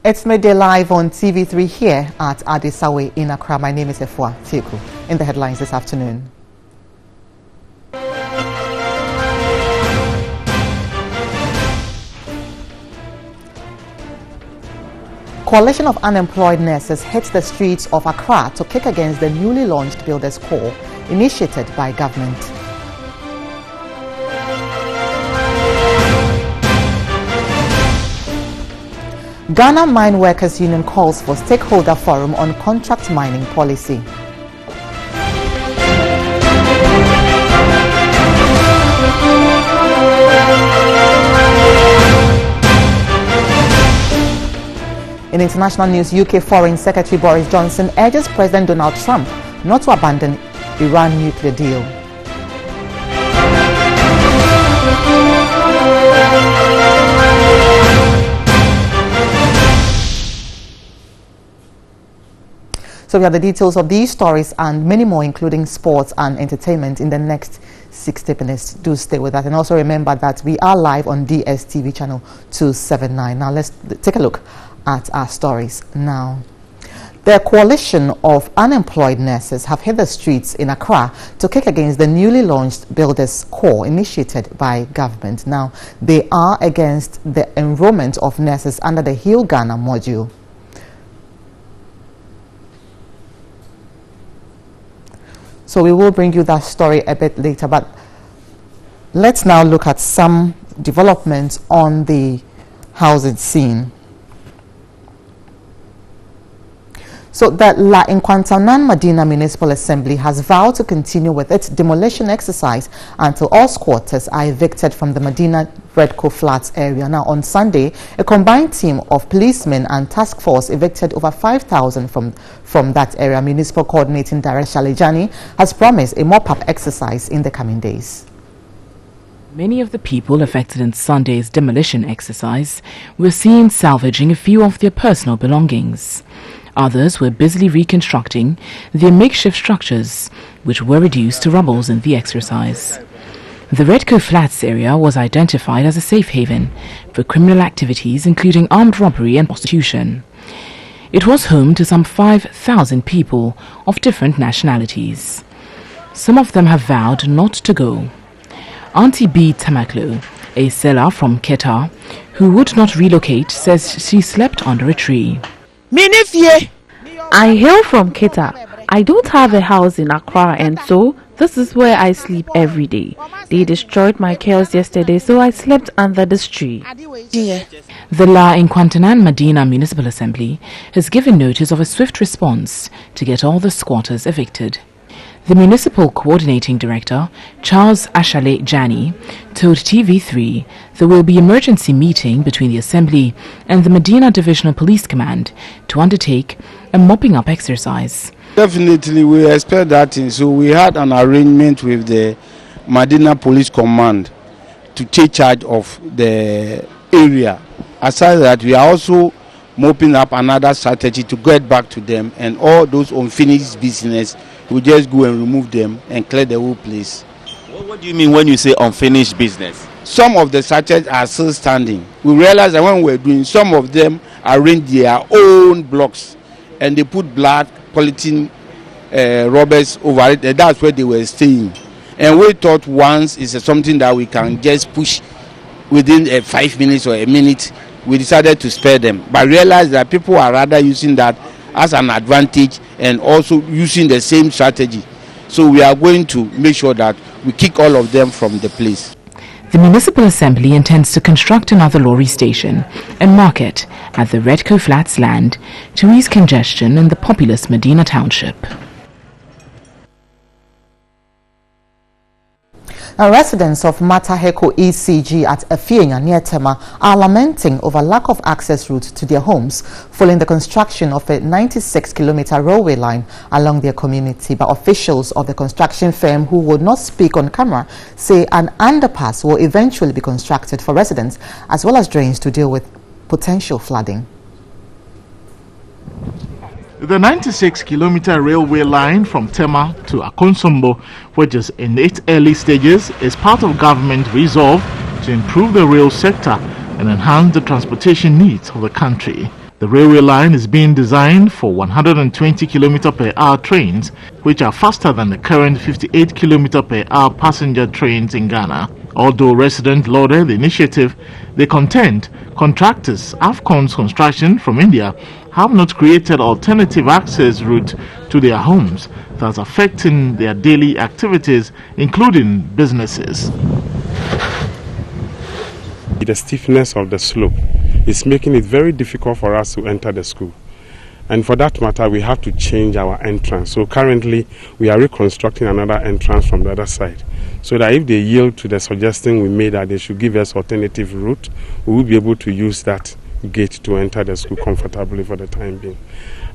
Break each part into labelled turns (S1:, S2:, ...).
S1: It's Midday Live on TV3 here at Adisawe in Accra. My name is Efua Tieku. In the headlines this afternoon. Coalition of unemployed nurses hit the streets of Accra to kick against the newly launched Builders' Call initiated by government. Ghana Mine Workers Union calls for stakeholder forum on contract mining policy. In international news, UK Foreign Secretary Boris Johnson urges President Donald Trump not to abandon Iran nuclear deal. So we have the details of these stories and many more, including sports and entertainment, in the next 60 minutes. Do stay with us. And also remember that we are live on DSTV channel 279. Now let's take a look at our stories now. The coalition of unemployed nurses have hit the streets in Accra to kick against the newly launched Builders' Call initiated by government. Now, they are against the enrollment of nurses under the Heal Ghana module. So we will bring you that story a bit later, but let's now look at some developments on the housing scene. So the Medina Municipal Assembly has vowed to continue with its demolition exercise until all squatters are evicted from the Medina Redco Flats area. Now, on Sunday, a combined team of policemen and task force evicted over 5,000 from that area. Municipal Coordinating Director Shalejani has promised a mop-up exercise in the coming days.
S2: Many of the people affected in Sunday's demolition exercise were seen salvaging a few of their personal belongings. Others were busily reconstructing their makeshift structures, which were reduced to rubble in the exercise. The Redco Flats area was identified as a safe haven for criminal activities including armed robbery and prostitution. It was home to some 5,000 people of different nationalities. Some of them have vowed not to go. Auntie B. Tamaklo, a seller from Keta, who would not relocate, says she slept under a tree.
S3: I hail from Keta. I don't have a house in Accra, and so this is where I sleep every day. They destroyed my cows yesterday, so I slept under this tree.
S2: The La Inquantanan Medina Municipal Assembly has given notice of a swift response to get all the squatters evicted. The Municipal Coordinating Director, Charles Ashale Jani, told TV3 there will be emergency meeting between the Assembly and the Medina Divisional Police Command to undertake a mopping up exercise.
S4: Definitely we expect that, so we had an arrangement with the Medina Police Command to take charge of the area. Aside that, we are also mopping up another strategy to get back to them, and all those unfinished business, we just go and remove them and clear the whole place.
S5: What do you mean when you say unfinished business?
S4: Some of the sachets are still standing. We realize that when we're doing, some of them arrange their own blocks and they put black polythene rubbers over it, and that's where they were staying. And we thought once it's something that we can just push within 5 minutes or a minute, we decided to spare them. But realized that people are rather using that as an advantage and also using the same strategy. So we are going to make sure that we kick all of them from the place.
S2: The Municipal Assembly intends to construct another lorry station and market at the Redco Flats land to ease congestion in the populous Medina Township.
S1: Now, residents of Mataheko ECG at Afienya near Tema are lamenting over lack of access route to their homes following the construction of a 96-kilometer railway line along their community. But officials of the construction firm, who would not speak on camera, say an underpass will eventually be constructed for residents as well as drains to deal with potential flooding.
S6: The 96-kilometer railway line from Tema to Akonsombo, which is in its early stages, is part of government resolve to improve the rail sector and enhance the transportation needs of the country. The railway line is being designed for 120 km/h trains, which are faster than the current 58 km/h passenger trains in Ghana. Although residents lauded the initiative, they contend contractors Afcon's Construction from India have not created alternative access route to their homes, thus affecting their daily activities, including businesses.
S7: The stiffness of the slope is making it very difficult for us to enter the school. And for that matter, we have to change our entrance. So currently, we are reconstructing another entrance from the other side. So that if they yield to the suggestion we made that they should give us alternative route, we will be able to use that gate to enter the school comfortably for the time being.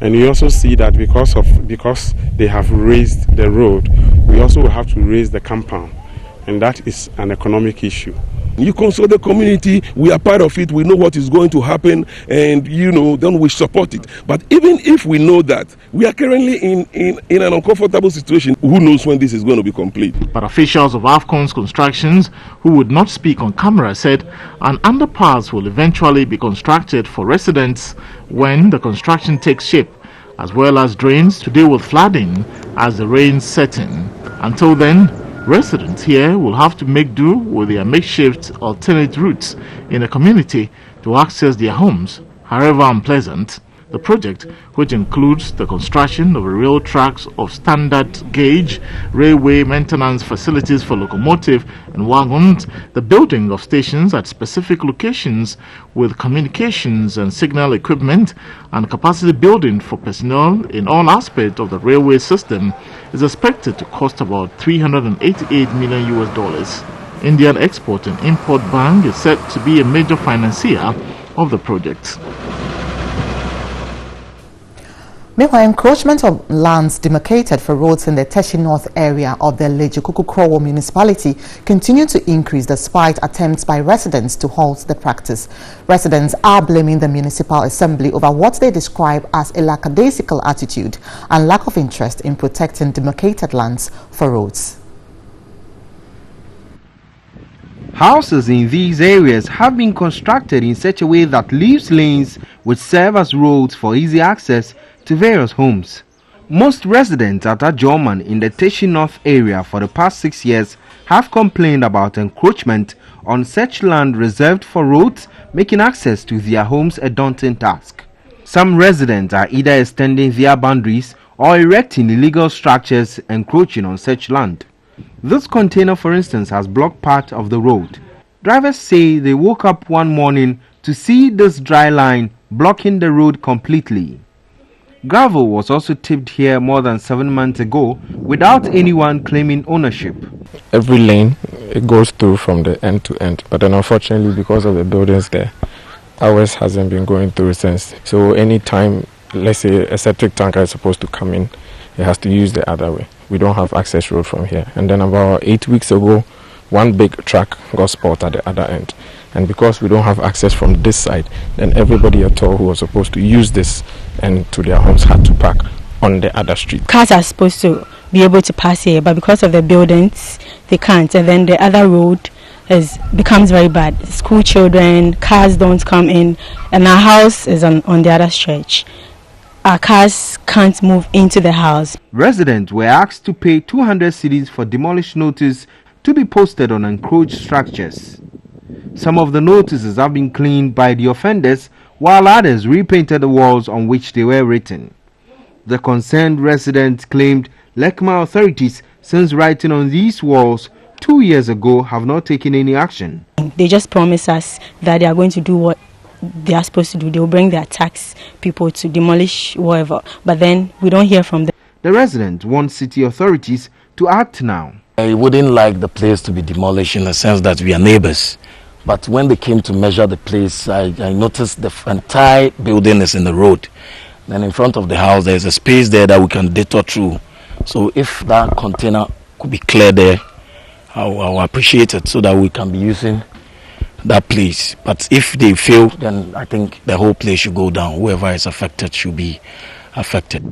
S7: And we also see that because they have raised the road, we also have to raise the compound. And that is an economic issue.
S8: You consult the community, we are part of it, we know what is going to happen, and then we support it. But even if we know that we are currently in an uncomfortable situation, who knows when this is going to be complete?
S6: But officials of Afcon's Constructions, who would not speak on camera, said an underpass will eventually be constructed for residents when the construction takes shape, as well as drains to deal with flooding as the rains set in. Until then, residents here will have to make do with their makeshift alternate routes in the community to access their homes, however unpleasant. The project, which includes the construction of rail tracks of standard gauge, railway maintenance facilities for locomotive and wagons, the building of stations at specific locations with communications and signal equipment, and capacity building for personnel in all aspects of the railway system, is expected to cost about $388 million. Indian Export and Import Bank is said to be a major financier of the project.
S1: Meanwhile, encroachment of lands demarcated for roads in the Teshi North area of the Lejikuku municipality continue to increase despite attempts by residents to halt the practice. Residents are blaming the municipal assembly over what they describe as a lackadaisical attitude and lack of interest in protecting demarcated lands for roads.
S9: Houses in these areas have been constructed in such a way that leaves lanes which serve as roads for easy access to various homes. Most residents at Ajoman in the Teshi North area for the past 6 years have complained about encroachment on such land reserved for roads, making access to their homes a daunting task. Some residents are either extending their boundaries or erecting illegal structures encroaching on such land. This container, for instance, has blocked part of the road. Drivers say they woke up one morning to see this dry line blocking the road completely. Gravel was also tipped here more than 7 months ago without anyone claiming ownership.
S10: Every lane, it goes through from the end to end, but then unfortunately because of the buildings there, ours hasn't been going through since. So anytime, let's say a septic tanker is supposed to come in, it has to use the other way. We don't have access road from here. And then about 8 weeks ago, one big truck got spotted at the other end. And because we don't have access from this side, then everybody at all who was supposed to use this and to their homes had to park on the other street.
S11: Cars are supposed to be able to pass here, but because of the buildings, they can't. And then the other road becomes very bad. School children, cars don't come in, and our house is on the other stretch. Our cars can't move into the house.
S9: Residents were asked to pay 200 cedis for demolition notice to be posted on encroached structures. Some of the notices have been cleaned by the offenders, while others repainted the walls on which they were written. The concerned residents claimed Lekma authorities, since writing on these walls 2 years ago, have not taken any action.
S11: They just promise us that they are going to do what they are supposed to do. They will bring their tax people to demolish whatever, but then we don't hear from them.
S9: The residents want city authorities to act now.
S12: I wouldn't like the place to be demolished in the sense that we are neighbors. But when they came to measure the place, I noticed the entire building is in the road. Then in front of the house, there's a space there that we can detour through. So if that container could be cleared there, I'll appreciate it so that we can be using that place. But if they fail, then I think the whole place should go down. Whoever is affected should be affected.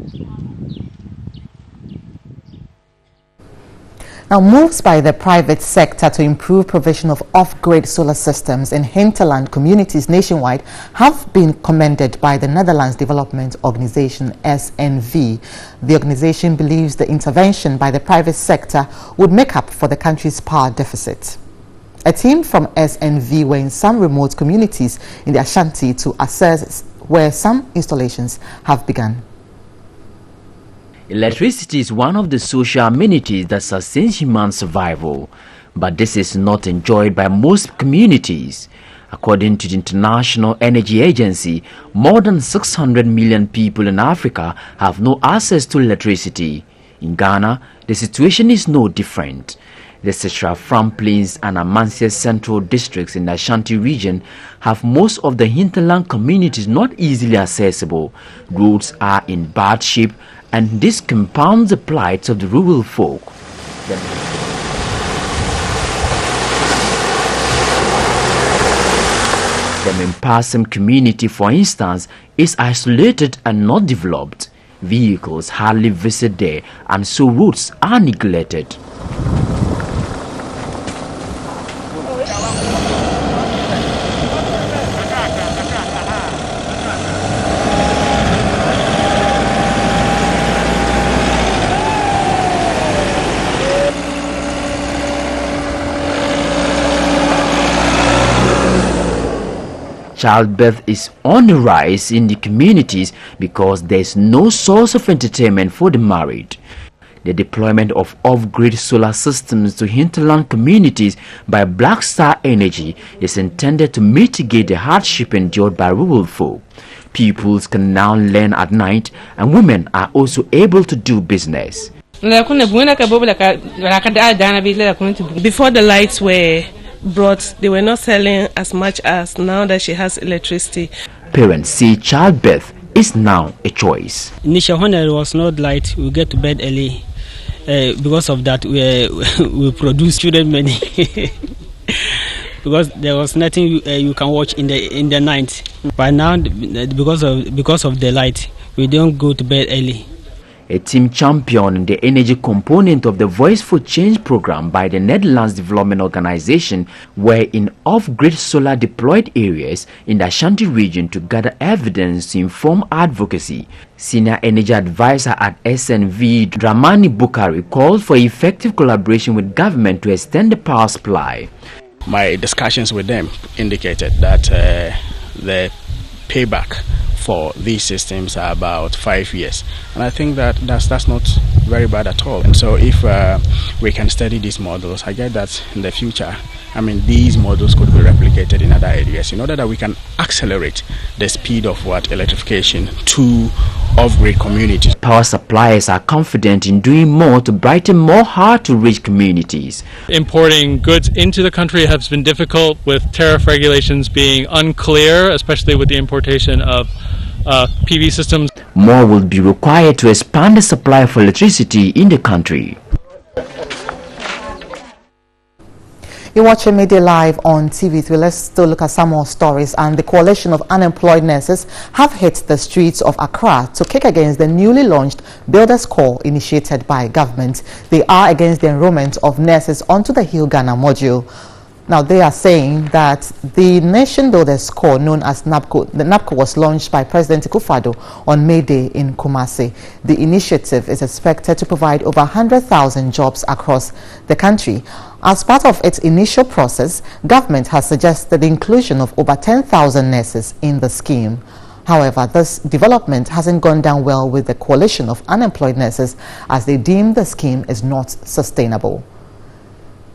S1: Now, moves by the private sector to improve provision of off-grid solar systems in hinterland communities nationwide have been commended by the Netherlands Development Organization SNV. The organization believes the intervention by the private sector would make up for the country's power deficit. A team from SNV were in some remote communities in the Ashanti to assess where some installations have begun.
S13: Electricity is one of the social amenities that sustains human survival, but this is not enjoyed by most communities. According to the International Energy Agency, more than 600 million people in Africa have no access to electricity. In Ghana, the situation is no different. The Central Front Plains and Amansia Central districts in the Ashanti region have most of the hinterland communities not easily accessible. Roads are in bad shape, and this compounds the plight of the rural folk. The Mempasem community, for instance, is isolated and not developed. Vehicles hardly visit there, and so roads are neglected. Childbirth is on the rise in the communities because there is no source of entertainment for the married. The deployment of off-grid solar systems to hinterland communities by Black Star Energy is intended to mitigate the hardship endured by rural folk. Pupils can now learn at night, and women are also able to do business.
S14: Before the lights were brought, they were not selling as much as now that she has electricity.
S13: Parents say childbirth is now a choice.
S15: Initially, when there was no light, we get to bed early. Because of that, we produce children many. Because there was nothing you can watch in the night. But now, because of the light, we don't go to bed early.
S13: A team champion in the energy component of the Voice for Change program by the Netherlands Development Organization were in off-grid solar deployed areas in the Ashanti region to gather evidence to inform advocacy. Senior energy advisor at SNV, Dramani Bukari, called for effective collaboration with government to extend the power supply.
S16: My discussions with them indicated that the payback for these systems are about 5 years, and I think that that's not very bad at all. And so if we can study these models, I get that in the future, these models could be replicated in other areas in order that we can accelerate the speed of electrification to off-grid communities.
S13: Power suppliers are confident in doing more to brighten more hard-to-reach communities.
S17: Importing goods into the country has been difficult, with tariff regulations being unclear, especially with the importation of PV systems.
S13: More will be required to expand the supply of electricity in the country.
S1: You're watching Midday Live on TV3. Let's still look at some more stories. And the coalition of unemployed nurses have hit the streets of Accra to kick against the newly launched Builders Corps initiated by government. They are against the enrollment of nurses onto the Heal Ghana module. Now, they are saying that the Nation Builders Corps, known as NABCO, the NABCO was launched by President Akufo-Addo on May Day in Kumasi. The initiative is expected to provide over 100,000 jobs across the country. As part of its initial process, government has suggested the inclusion of over 10,000 nurses in the scheme. However, this development hasn't gone down well with the coalition of unemployed nurses, as they deem the scheme is not sustainable.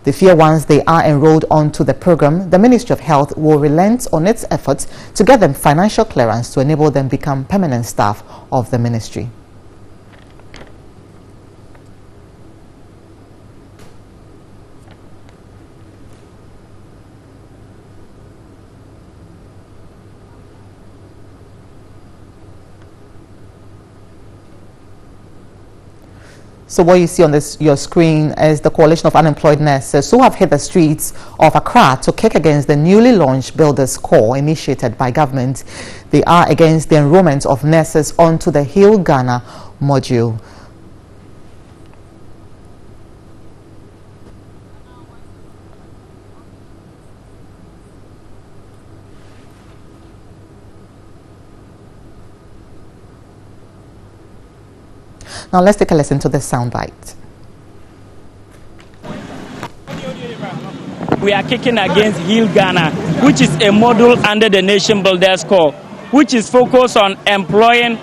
S1: They fear once they are enrolled onto the program, the Ministry of Health will relent on its efforts to get them financial clearance to enable them become permanent staff of the ministry. So what you see on your screen is the coalition of unemployed nurses who have hit the streets of Accra to kick against the newly launched Builders Corps initiated by government. They are against the enrollment of nurses onto the Heal Ghana module. Now let's take a listen to the soundbite.
S18: We are kicking against Heal Ghana, which is a model under the Nation Builders Corps, which is focused on employing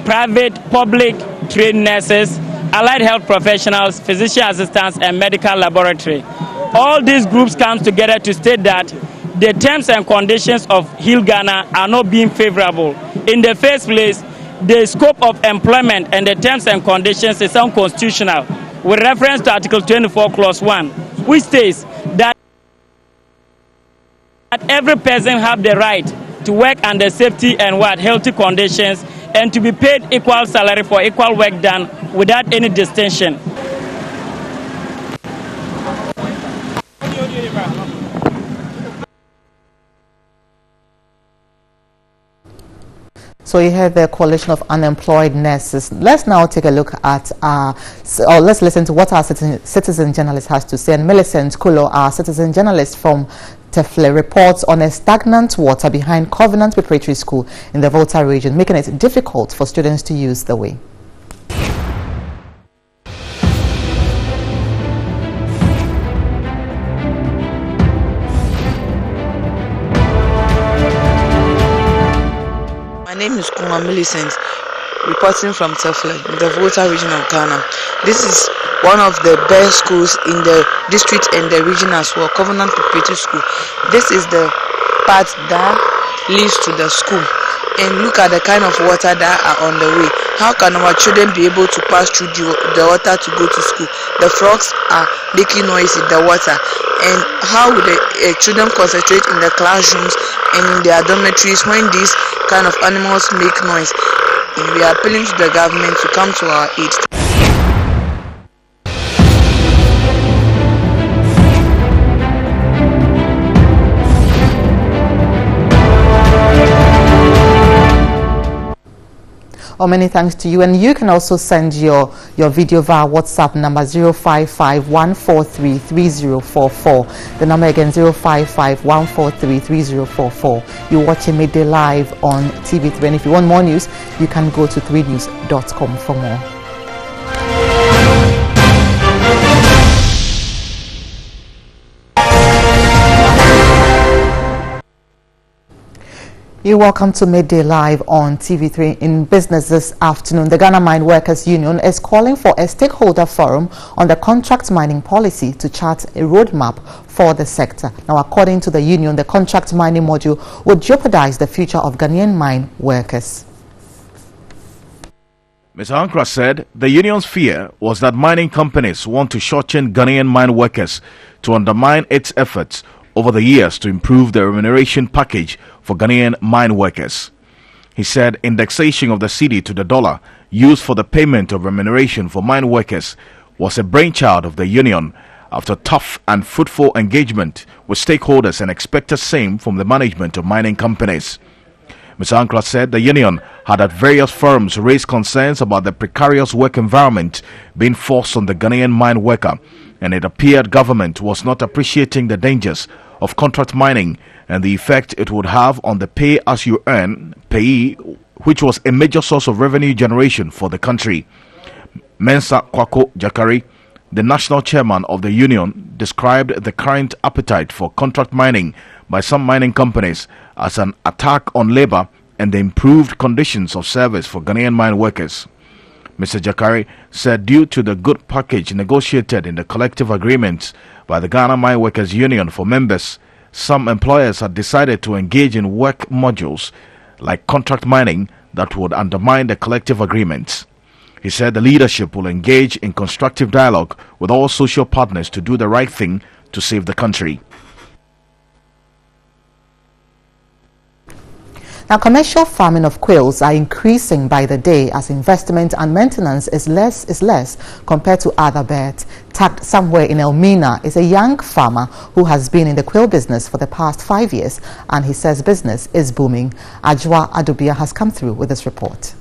S18: private, public trained nurses, allied health professionals, physician assistants, and medical laboratory. All these groups come together to state that the terms and conditions of Heal Ghana are not being favorable. In the first place, the scope of employment and the terms and conditions is unconstitutional, with reference to Article 24, Clause 1, which states that every person have the right to work under safety and healthy conditions and to be paid equal salary for equal work done without any distinction.
S1: So you heard the coalition of unemployed nurses. Let's now take a look at let's listen to what our citizen journalist has to say. And Millicent Kulo, our citizen journalist from Tefle, reports on a stagnant water behind Covenant Preparatory School in the Volta region, making it difficult for students to use the way.
S19: My name is Kuma Millicent, reporting from Tefle, in the Volta region of Ghana. This is one of the best schools in the district and the region as well, Covenant Preparatory School. This is the path that leads to the school. And look at the kind of water that are on the way. How can our children be able to pass through the water to go to school? The frogs are making noise in the water. And how would the children concentrate in the classrooms and in their dormitories when these kind of animals make noise? And we are appealing to the government to come to our aid.
S1: Oh, many thanks to you. And you can also send your video via WhatsApp number 055-143-3044. The number again 055-143-3044. You're watching Midday Live on TV3. And if you want more news, you can go to 3news.com for more. You're welcome to Midday Live on TV3 in business this afternoon. The Ghana Mine Workers Union is calling for a stakeholder forum on the contract mining policy to chart a roadmap for the sector. Now, according to the union, the contract mining module would jeopardize the future of Ghanaian mine workers.
S20: Ms. Ankra said the union's fear was that mining companies want to shortchange Ghanaian mine workers to undermine its efforts over the years to improve the remuneration package for Ghanaian mine workers. He said indexation of the cedi to the dollar used for the payment of remuneration for mine workers was a brainchild of the union after tough and fruitful engagement with stakeholders and expected same from the management of mining companies. Ms. Ankra said the union had at various forums raised concerns about the precarious work environment being forced on the Ghanaian mine worker, and it appeared government was not appreciating the dangers of contract mining and the effect it would have on the pay-as-you-earn payee, which was a major source of revenue generation for the country. Mensa Kwako Jakari, the national chairman of the union, described the current appetite for contract mining by some mining companies as an attack on labor and the improved conditions of service for Ghanaian mine workers. Mr. Jakari said due to the good package negotiated in the collective agreements by the Ghana Mine Workers Union for members, some employers had decided to engage in work modules like contract mining that would undermine the collective agreements. He said the leadership will engage in constructive dialogue with all social partners to do the right thing to save the country.
S1: Now, commercial farming of quails are increasing by the day as investment and maintenance is less compared to other birds. Tucked somewhere in Elmina is a young farmer who has been in the quail business for the past 5 years, and he says business is booming. Ajwa Adubia has come through with this report.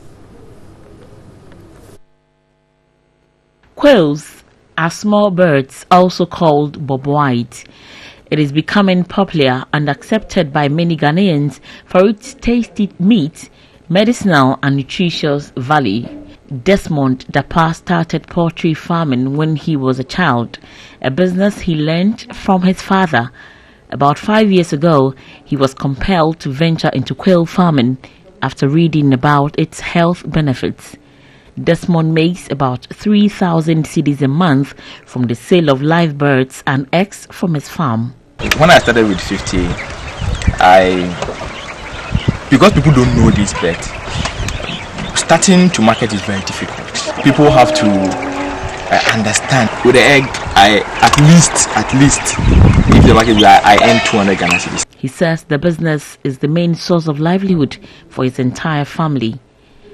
S21: Quails are small birds, also called bob-white. It is becoming popular and accepted by many Ghanaians for its tasty meat, medicinal and nutritious value. Desmond Dapa started poultry farming when he was a child, a business he learned from his father. About 5 years ago, he was compelled to venture into quail farming after reading about its health benefits. Desmond makes about 3,000 cedis a month from the sale of live birds and eggs from his farm.
S3: When I started with 50, because people don't know this bird, starting to market is very difficult. People have to understand. With the egg, at least, if the market, I earn 200 Ghana cedis.
S21: He says the business is the main source of livelihood for his entire family.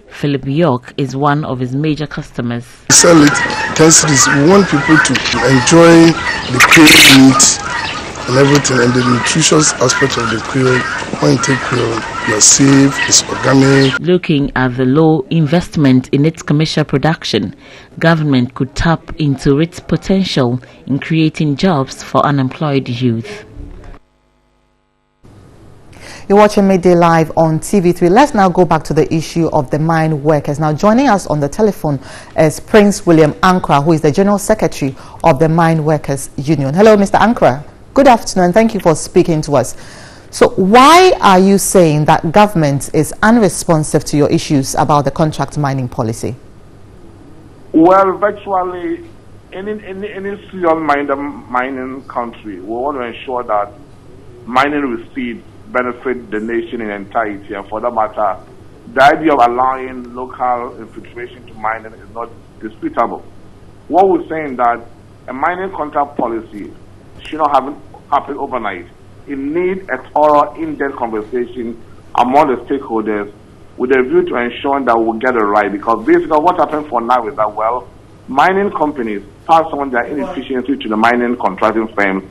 S21: Philip York is one of his major customers.
S22: We sell it 10 cedis. We want people to enjoy the quail meat and everything, and the nutritious aspect of the quail. When you take quail, you're safe, it's organic.
S21: Looking at the low investment in its commercial production, government could tap into its potential in creating jobs for unemployed youth.
S1: You're watching Midday Live on TV3. Let's now go back to the issue of the mine workers. Now joining us on the telephone is Prince William Ankra, who is the General Secretary of the Mine Workers Union. Hello, Mr. Ankra. Good afternoon. Thank you for speaking to us. So why are you saying that government is unresponsive to your issues about the contract mining policy?
S23: Well, virtually any serial mining country will want to ensure that mining receipts benefit the nation in entirety, and for that matter, the idea of allowing local infiltration to mining is not disputable. What we're saying that a mining contract policy should not happen overnight. It needs a thorough, in-depth conversation among the stakeholders with a view to ensuring that we'll get it right. Because basically what happened for now is that, well, mining companies pass on their inefficiency to the mining contracting firms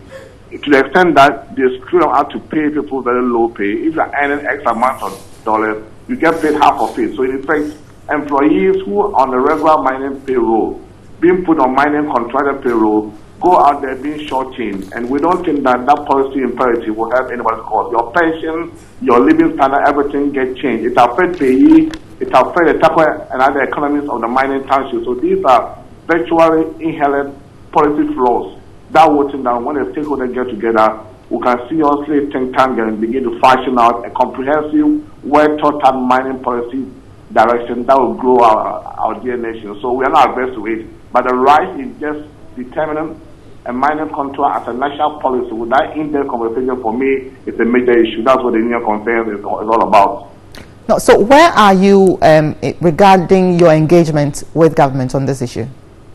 S23: to the extent that they screw them out to pay people very low pay. If you're earning X amount of dollars, you get paid half of it. So in effect, employees who are on the regular mining payroll, being put on mining contractor payroll, go out there being shortchanged, and we don't think that that policy imperative will help anybody's cause. Your pension, your living standard, everything get changed. It affects payee, it affects the tackle and other economies of the mining township. So these are virtually inherent policy flaws that would think that when the stakeholders get together, we can seriously think tank and begin to fashion out a comprehensive, well-thought-out mining policy direction that will grow our dear nation. So we are not averse to it, but the right is just determining a mining contract as a national policy. With that in-depth conversation, for me, it's a major issue. That's what the union concerns is all about.
S1: No, so where are you regarding your engagement with government on this issue?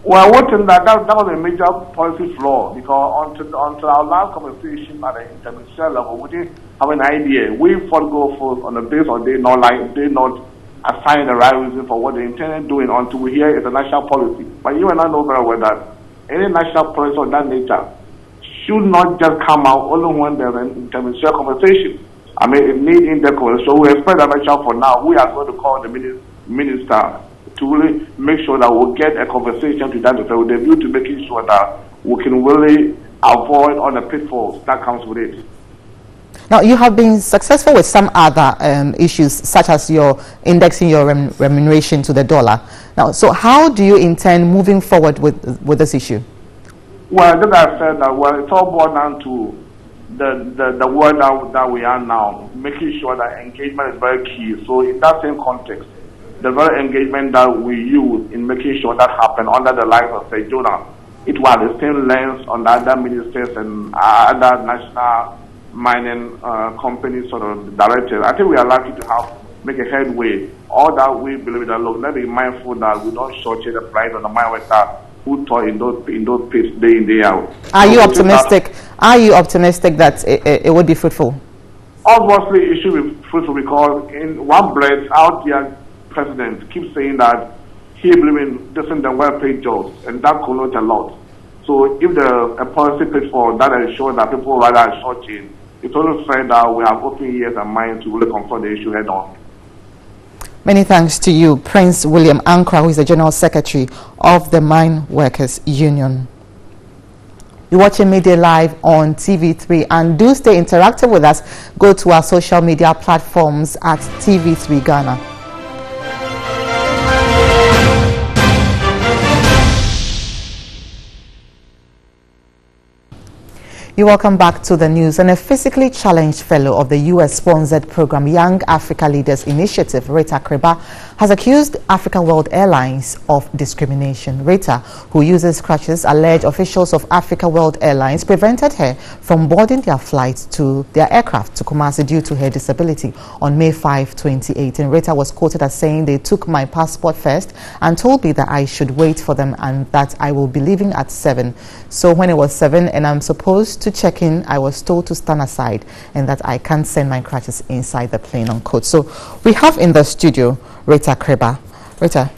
S23: Well, that was a major policy flaw, because until our last conversation at the international level, we didn't have an idea. We fought go forth on the basis of they not assign the right reason for what they intended doing until we hear it's a national policy. But you and I know very well that any national policy of that nature should not just come out only when there's an international conversation. I mean, it needs in-depth conversation. So we expect that national for now. We are going to call the minister to really make sure that we'll get a conversation to that effect with a view to making sure that we can really avoid all the pitfalls that comes with it.
S1: Now, you have been successful with some other issues, such as your indexing your remuneration to the dollar. Now, so how do you intend moving forward with this issue?
S23: Well, as I said, that well, it's all boiled down to the world that we are now, making sure that engagement is very key. So in that same context, the very engagement that we use in making sure that happens under the light of Sir Jonah, it was the same lens on the other ministers and other national mining companies sort of directors. I think we are lucky to make a headway. All that we believe that, look, let's be mindful that we don't shortchange the pride of the mine worker who toil in those pits day in, day out.
S1: Are you optimistic? Are you optimistic that it would be fruitful?
S23: Obviously, it should be fruitful, because in one breath, our dear president keeps saying that he believes in different and well-paid jobs, and that connotes a lot. So if a policy pays for that, ensures that people rather are shortchanged, it's only fair that we have open ears and minds to really confront the issue head on.
S1: Many thanks to you, Prince William Ankra, who is the General Secretary of the Mine Workers Union. You're watching Midday Live on TV3, and do stay interactive with us. Go to our social media platforms at TV3 Ghana. You're welcome back to the news. And a physically challenged fellow of the U.S.-sponsored program Young Africa Leaders Initiative, Rita Kreba, has accused Africa World Airlines of discrimination. Rita, who uses crutches, alleged officials of Africa World Airlines prevented her from boarding their aircraft to Kumasi due to her disability on May 5, 2018. Rita was quoted as saying they took my passport first and told me that I should wait for them and that I will be leaving at 7. So when it was 7 and I'm supposed to check in, I was told to stand aside and that I can't send my crutches inside the plane, unquote. So we have in the studio Rita Kreba. Rita,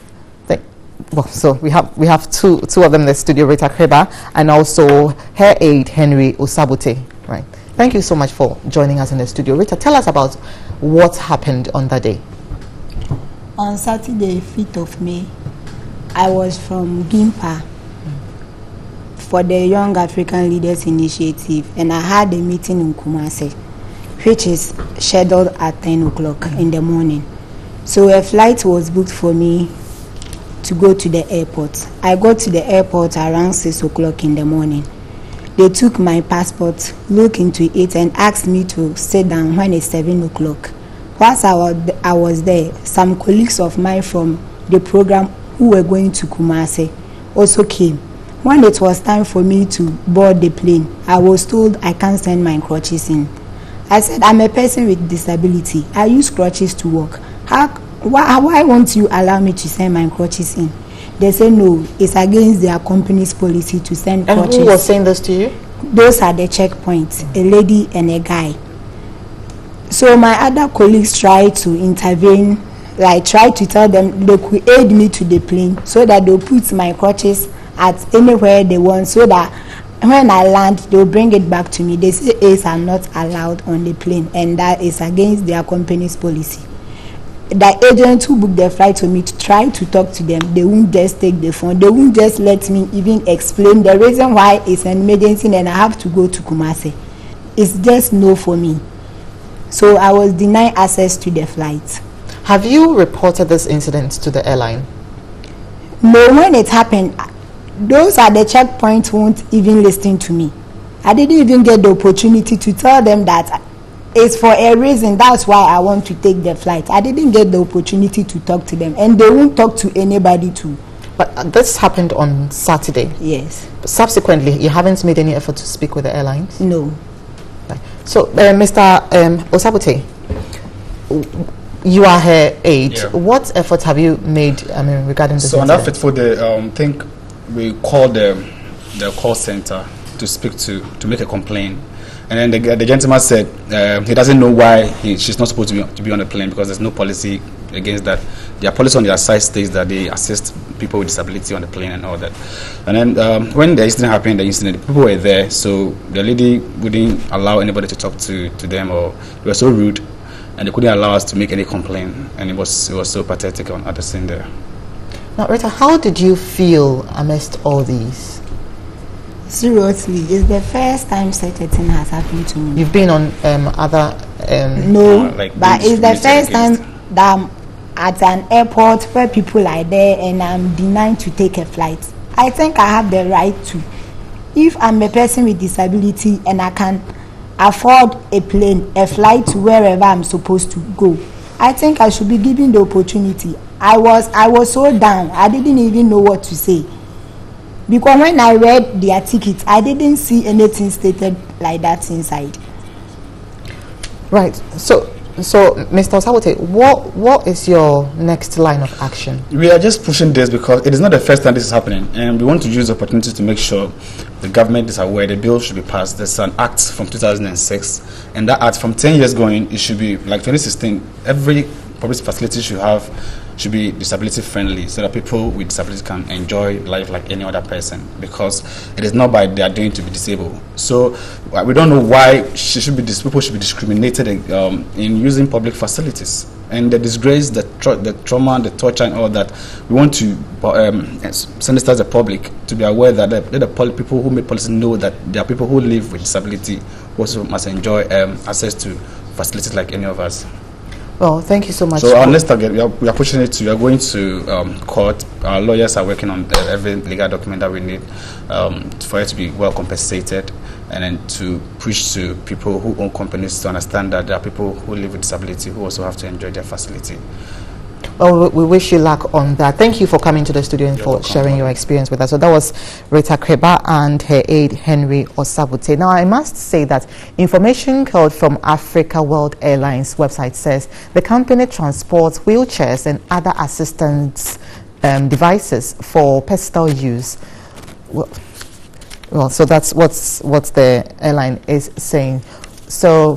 S1: so we have two of them in the studio, Rita Kreba and also her aide Henry Osabute. Right. Thank you so much for joining us in the studio. Rita, tell us about what happened on that day.
S2: On Saturday, 5th of May, I was from Gimpa for the Young African Leaders Initiative, and I had a meeting in Kumasi, which is scheduled at 10 o'clock in the morning. So a flight was booked for me to go to the airport. I got to the airport around 6 o'clock in the morning. They took my passport, looked into it, and asked me to sit down when it's 7 o'clock. Whilst I was there, some colleagues of mine from the program who were going to Kumasi also came. When it was time for me to board the plane, I was told I can't send my crutches in. I said, I'm a person with disability. I use crutches to walk. Why won't you allow me to send my crutches in? They said no, it's against their company's policy to send crutches.
S1: And who was saying this to you?
S2: Those are the checkpoints, a lady and a guy. So my other colleagues tried to intervene, tried to tell them they could aid me to the plane so that they'll put my crutches at anywhere they want, so that when I land, they'll bring it back to me. They say aids are not allowed on the plane, and that is against their company's policy. The agent who booked the flight for me to try to talk to them, they won't just take the phone. They won't just let me even explain the reason why it's an emergency and I have to go to Kumasi. It's just no for me. So I was denied access to the flight.
S1: Have you reported this incident to the airline?
S2: No, when it happened, those at the checkpoint won't even listen to me. I didn't even get the opportunity to tell them that it's for a reason. That's why I want to take the flight. I didn't get the opportunity to talk to them, and they won't talk to anybody too.
S1: But this happened on Saturday?
S2: Yes.
S1: Subsequently, you haven't made any effort to speak with the airlines?
S2: No.
S1: Right. So, Mr. Osabute, you are her aide. Yeah. What efforts have you made regarding this?
S4: So on that fateful day, I think we called the call center to speak to make a complaint, and then the gentleman said he doesn't know why she's not supposed to be on the plane because there's no policy against that. Their policy on their side states that they assist people with disability on the plane and all that. And then when the incident happened, the people were there, so the lady wouldn't allow anybody to talk to them, or they were so rude, and they couldn't allow us to make any complaint, and it was so pathetic on the scene there.
S1: Now, Rita, how did you feel amidst all these?
S2: Seriously, it's the first time such a thing has happened to me.
S1: You've been on other...
S2: no, but it's the first time that I'm at an airport where people are there and I'm denied to take a flight. I think I have the right to. If I'm a person with disability and I can afford a flight to wherever I'm supposed to go, I think I should be given the opportunity. I was so down, I didn't even know what to say. Because when I read their tickets, I didn't see anything stated like that inside.
S1: Right. So Mr. Osabute, what is your next line of action?
S4: We are just pushing this because it is not the first time this is happening, and we want to use the opportunity to make sure the government is aware the bill should be passed. There's an act from 2006, and that act from 10 years going, it should be like 2016. Every public facility should be disability friendly, so that people with disability can enjoy life like any other person, because it is not by their doing to be disabled. So we don't know why people should be discriminated in using public facilities, and the disgrace, the trauma, the torture and all that. We want to sensitize the public to be aware that the people who make policy know that there are people who live with disability who also must enjoy access to facilities like any of us.
S1: Well, thank you so much.
S4: So our next target, we are pushing it to, we are going to court. Our lawyers are working on every legal document that we need for it to be well compensated, and then to preach to people who own companies to understand that there are people who live with disability who also have to enjoy their facility.
S1: Well, we wish you luck on that. Thank you for coming to the studio and for sharing your experience with us. So that was Rita Kreba and her aide Henry Osabute. Now, I must say that information code from Africa World Airlines website says the company transports wheelchairs and other assistance devices for personal use. Well, so that's what the airline is saying. So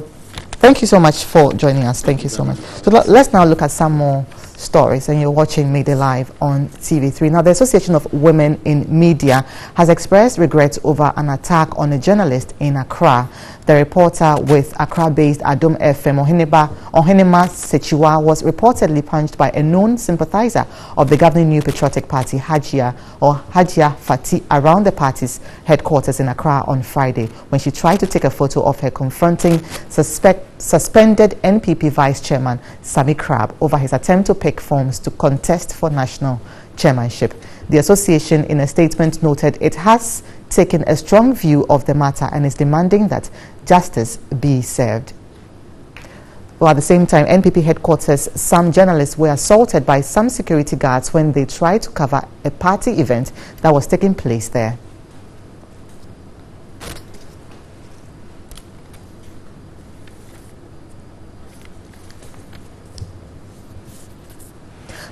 S1: thank you so much for joining us. Thank you so much. So let's now look at some more stories, and you're watching Midday Live on TV3. Now, the Association of Women in Media has expressed regret over an attack on a journalist in Accra. The reporter with Accra-based Adom FM, Ohenema Sechiwa, was reportedly punched by a known sympathizer of the governing New Patriotic Party, Hajia Fati, around the party's headquarters in Accra on Friday when she tried to take a photo of her confronting suspended NPP Vice Chairman Sami Crab over his attempt to pick forms to contest for national chairmanship. The association, in a statement, noted it has taken a strong view of the matter and is demanding that justice be served. Well, at the same time, NPP headquarters, some journalists were assaulted by some security guards when they tried to cover a party event that was taking place there.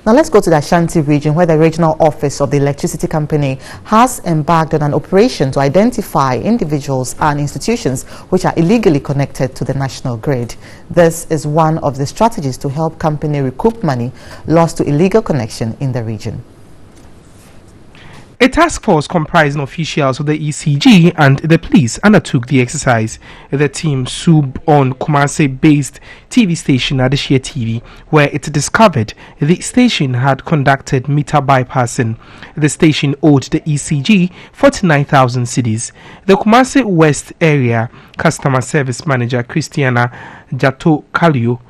S1: Now let's go to the Ashanti region, where the regional office of the electricity company has embarked on an operation to identify individuals and institutions which are illegally connected to the national grid. This is one of the strategies to help company recoup money lost to illegal connection in the region.
S5: A task force comprising officials of the ECG and the police undertook the exercise. The team swooped on Kumasi-based TV station Adishia TV, where it discovered the station had conducted meter bypassing. The station owed the ECG 49,000 cedis. The Kumasi West Area Customer Service Manager Christiana Jato Kalio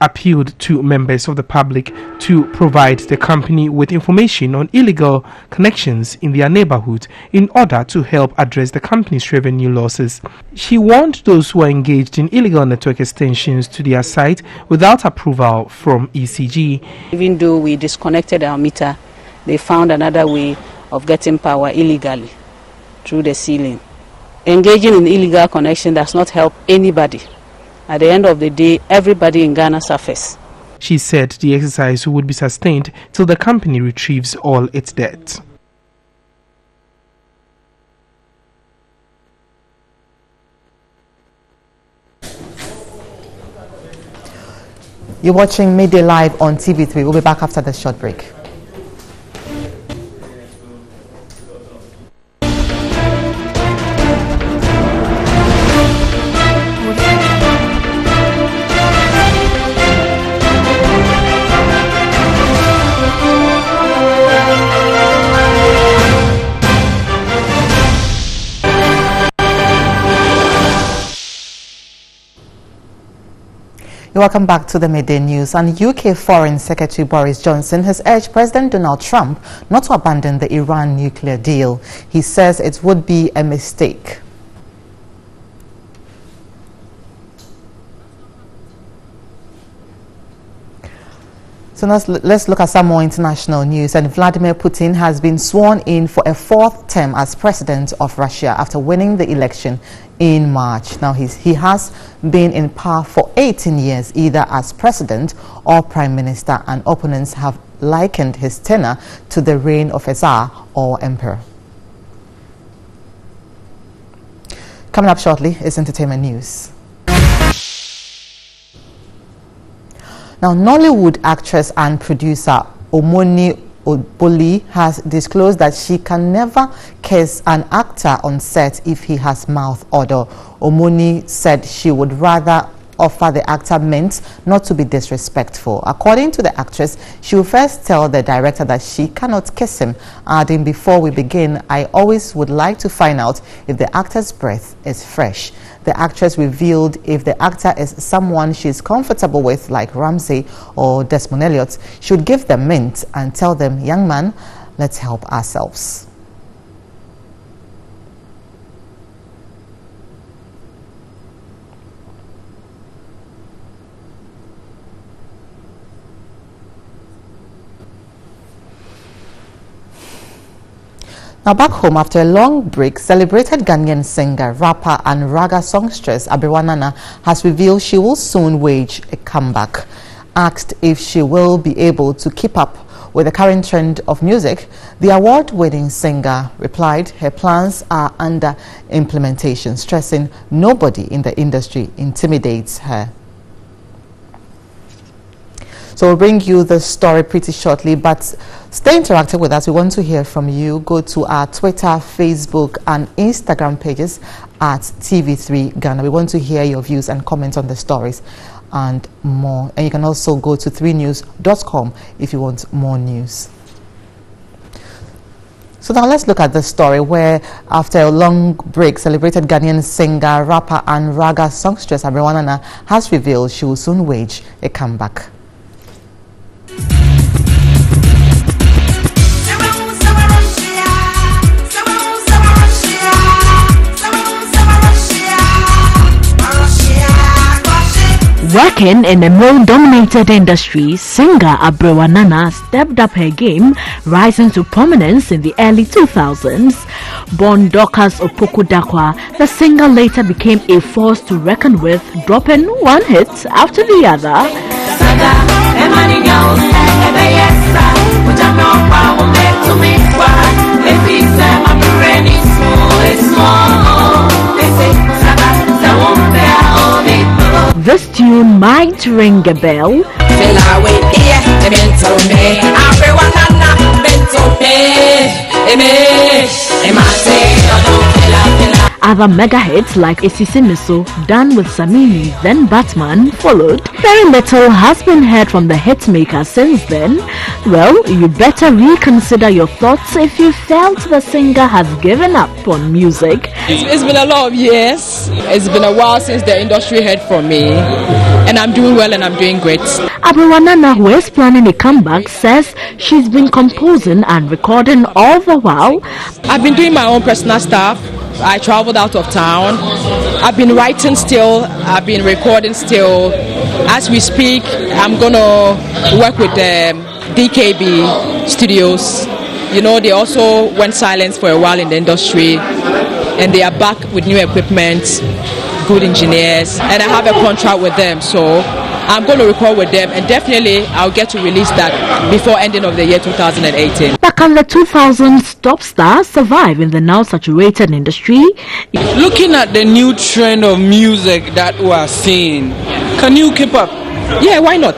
S5: appealed to members of the public to provide the company with information on illegal connections in their neighborhood in order to help address the company's revenue losses. She warned those who are engaged in illegal network extensions to their site without approval from ECG.
S7: Even though we disconnected our meter, they found another way of getting power illegally through the ceiling. Engaging in illegal connection does not help anybody. At the end of the day, everybody in Ghana suffers.
S5: She said the exercise would be sustained till the company retrieves all its debt.
S1: You're watching Midday Live on TV3. We'll be back after this short break. Welcome back to the Midday News. And UK Foreign Secretary Boris Johnson has urged President Donald Trump not to abandon the Iran nuclear deal. He says it would be a mistake. So let's look at some more international news. And Vladimir Putin has been sworn in for a fourth term as president of Russia after winning the election in March. Now he has been in power for 18 years, either as president or prime minister, and opponents have likened his tenure to the reign of a Tsar or emperor. Coming up shortly is entertainment news. Now, Nollywood actress and producer Omoni Oboli has disclosed that she can never kiss an actor on set if he has mouth odor. Omoni said she would rather offer the actor meant not to be disrespectful. According to the actress, she will first tell the director that she cannot kiss him, adding, "Before we begin, I always would like to find out if the actor's breath is fresh." The actress revealed if the actor is someone she's comfortable with, like Ramsey or Desmond Elliott, she would give them mint and tell them, "Young man, let's help ourselves." Now back home, after a long break, celebrated Ghanaian singer, rapper and raga songstress Aberwanana has revealed she will soon wage a comeback. Asked if she will be able to keep up with the current trend of music, the award-winning singer replied her plans are under implementation, stressing nobody in the industry intimidates her. So we'll bring you the story pretty shortly, but stay interactive with us. We want to hear from you. Go to our Twitter, Facebook and Instagram pages at TV3 Ghana. We want to hear your views and comments on the stories and more. And you can also go to 3news.com if you want more news. So now let's look at the story where, after a long break, celebrated Ghanaian singer, rapper and raga songstress Aberwanana has revealed she will soon wage a comeback.
S21: Working in a male-dominated industry, singer Aberwanana stepped up her game, rising to prominence in the early 2000s. Born Dorcas Opoku-Dakwa, the singer later became a force to reckon with, dropping one hit after the other. This tune might ring a bell. Other mega hits like Esisimiso, Done with Samini, then Batman followed. Very little has been heard from the hitmaker since then. Well, you better reconsider your thoughts if you felt the singer has given up on music.
S6: It's been a lot of years. It's been a while since the industry heard from me, and I'm doing well and I'm doing great.
S21: Aberwanana, who is planning a comeback, says she's been composing and recording all the while.
S6: I've been doing my own personal stuff. I traveled out of town. I've been writing still. I've been recording still. As we speak, I'm gonna work with DKB Studios. You know, they also went silent for a while in the industry, and they are back with new equipment, good engineers, and I have a contract with them, so I'm going to record with them, and definitely I'll get to release that before ending of the year 2018.
S21: But can the 2000s top star survive in the now saturated industry?
S8: Looking at the new trend of music that we are seeing, can you keep up?
S6: Yeah, why not?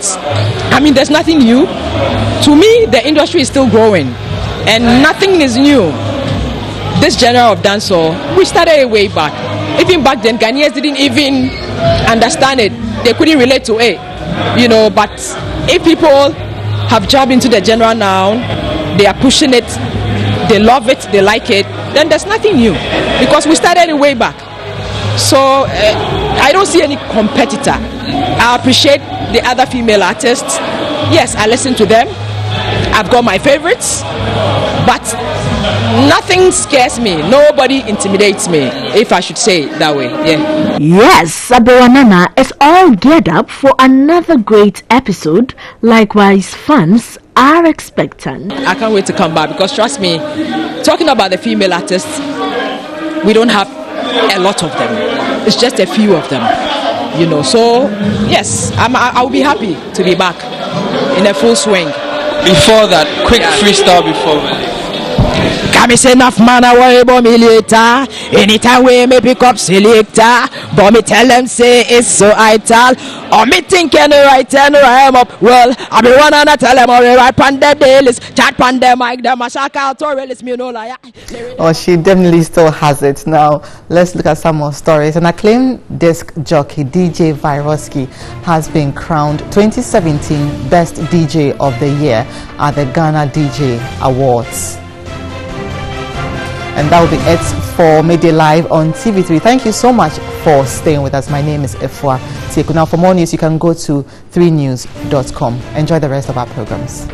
S6: I mean, there's nothing new. To me, the industry is still growing, and nothing is new. This genre of dancehall, we started it way back. Even back then, Ghanaians didn't even understand it. They couldn't relate to it, you know. But if people have jumped into the genre now, they are pushing it, they love it, they like it, then there's nothing new, because we started it way back. So I don't see any competitor. I appreciate the other female artists. Yes, I listen to them. I've got my favorites, but nothing scares me. Nobody intimidates me, if I should say it that way. Yeah.
S21: Yes, Aberwanana is all geared up for another great episode. Likewise, fans are expectant.
S6: I can't wait to come back, because trust me, talking about the female artists, we don't have a lot of them. It's just a few of them, you know. So yes, I'll be happy to be back in a full swing.
S8: Before that, quick freestyle before.
S6: Can me say enough man I worry about me later. Anytime we me pick up selector, but me tell them say it's so vital. Or me thinking right and rhyme up. Well, I be one and I tell them already right pan the dailies, chat pan the mic, them a shock out or release me no lie.
S1: Oh, she definitely still has it. Now let's look at some more stories. An acclaimed disc jockey DJ Viroski has been crowned 2017 Best DJ of the Year at the Ghana DJ Awards. And that will be it for Midday Live on TV3. Thank you so much for staying with us. My name is Efua Tieku. Now, for more news, you can go to 3news.com. Enjoy the rest of our programs.